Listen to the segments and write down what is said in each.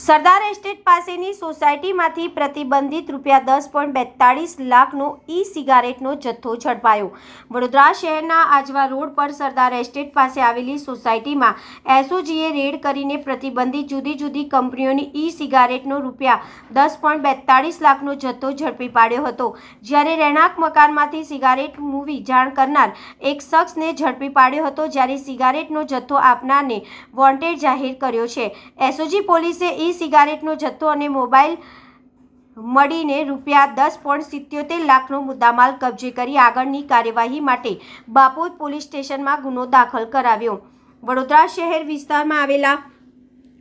સરદાર estate પાસેની સોસાયટીમાંથી પ્રતિબંધિત ₹10.42 લાખનો ઈ સિગારેટનો જથ્થો ઝડપાયો। વડોદરા શહેરના આજવા રોડ પર સરદાર એસ્ટેટ પાસે આવેલી સોસાયટીમાં એસઓજીએ રેડ કરીને પ્રતિબંધિત જુદી જુદી કંપનીઓની ઈ સિગારેટનો ₹10.42 લાખનો જથ્થો ઝડપી પાડ્યો હતો। જ્યારે રહેણાંક મકાનમાંથી સિગારેટ મૂવી જાણ કરનાર એક શખ્સને ઝડપી પાડ્યો હતો, જ્યારે સિગારેટનો જથ્થો આપનારને વોન્ટેડ જાહેર કર્યો છે। એસઓજી પોલીસે ઈ સિગારેટનો જથ્થો અને મોબાઈલ મળીને ₹10.77 લાખનો મુદ્દામાલ કબજે કરી આગળની કાર્યવાહી માટે બાપોદ પોલીસ સ્ટેશનમાં ગુનો દાખલ કરાવ્યો। વડોદરા શહેર વિસ્તારમાં આવેલા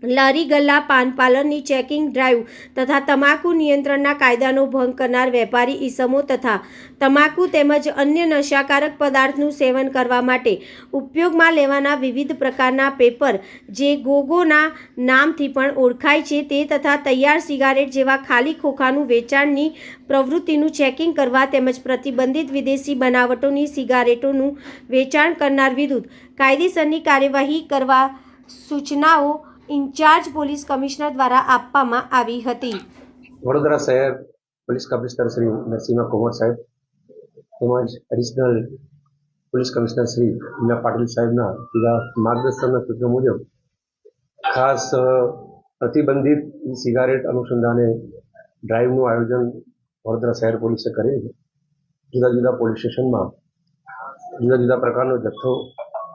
લારી ગલ્લા પાન પાર્લરની ચેકિંગ ડ્રાઈવ તથા તમાકુ નિયંત્રણના કાયદાનો ભંગ કરનાર વેપારી ઈસમો તથા તમાકુ તેમજ અન્ય નશાકારક પદાર્થનું સેવન કરવા માટે ઉપયોગમાં લેવાના વિવિધ પ્રકારના પેપર જે ગોગોના નામથી પણ ઓળખાય છે તે તથા તૈયાર સિગારેટ જેવા ખાલી ખોખાનું વેચાણની પ્રવૃત્તિનું ચેકિંગ કરવા તેમજ પ્રતિબંધિત વિદેશી બનાવટોની સિગારેટોનું વેચાણ કરનાર વિરુદ્ધ કાયદેસરની કાર્યવાહી કરવા સૂચનાઓ इंचार्ज पुलिस कमिश्नर द्वारा आपवामां आवी हती। वडोदरा शहर पुलिस कमिश्नर श्री नरसिंह कुमार साहेब તેમજ additional police commissioner Shri Meena Patil સાહેબના સીધા માર્ગદર્શનના સૂચનો મુજબ ખાસ પ્રતિબંધિત સિગારેટ અનુસંધાને ડ્રાઈવનું આયોજન વડોદરા શહેર પોલીસે કરેલ છે। જુદા જુદા પોલીસ સ્ટેશનમાં જુદા જુદા પ્રકારનો જથ્થો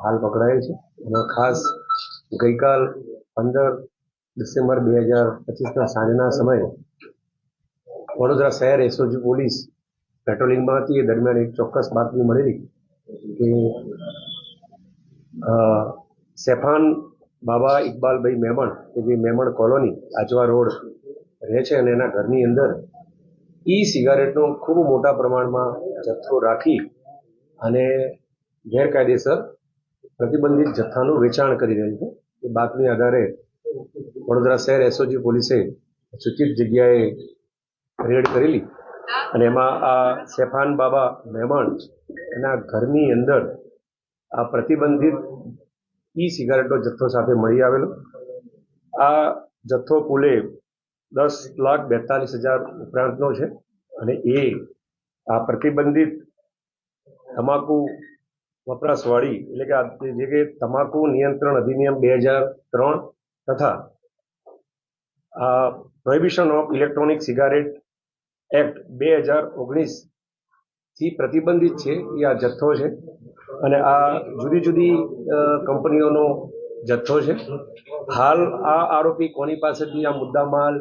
હાલ પકડાયેલ છે અને ખાસ ગઈકાલ 15 ડિસેમ્બર 2025 સાંજના સમયે વડોદરા શહેર એસઓજી પોલીસ પેટ્રોલિંગમાં હતી। એ દરમિયાન એક ચોક્કસ બાતમી મળેલી કે સેફાન બાબા ઇકબાલભાઈ મેમણ કે જે મેમણ કોલોની આજવા રોડ રહે છે અને એના ઘરની અંદર ઈ સિગારેટનો ખૂબ મોટા પ્રમાણમાં જથ્થો રાખી અને ગેરકાયદેસર પ્રતિબંધિત જથ્થાનું વેચાણ કરી રહ્યું છે। એ બાતમી આધારે વડોદરા શહેર એસઓજી પોલીસે સૂચિત જગ્યાએ રેડ કરેલી અને એમાં આ સેફાન બાબા મહેમાન એના ઘરની અંદર આ પ્રતિબંધિત ઈ સિગારેટનો જથ્થો સાથે મળી આવેલો। આ જથ્થો કુલે 10,42,000 ઉપરાંતનો છે અને એ આ પ્રતિબંધિત તમાકુ વપરાશવાળી એટલે કે જે કે તમાકુ નિયંત્રણ અધિનિયમ 2003 તથા prohibition of electronic cigarette act 2019 થી પ્રતિબંધિત છે એ આ જથ્થો છે અને આ જુદી જુદી કંપનીઓનો જથ્થો છે। હાલ આ આરોપી કોની પાસેથી આ મુદ્દામાલ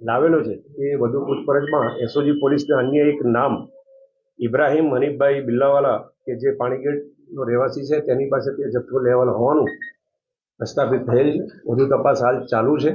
લાવેલો છે એ વધુ પૂછપરછમાં એસઓજી પોલીસના અન્ય એક નામ ઇબ્રાહીમ હનીફભાઈ બિલ્લાવાલા કે જે પાણીગેટનો રહેવાસી છે તેની પાસેથી જથ્થો લેવાનો હોવાનું પ્રસ્થાપિત થયેલ છે। વધુ તપાસ હાલ ચાલુ છે।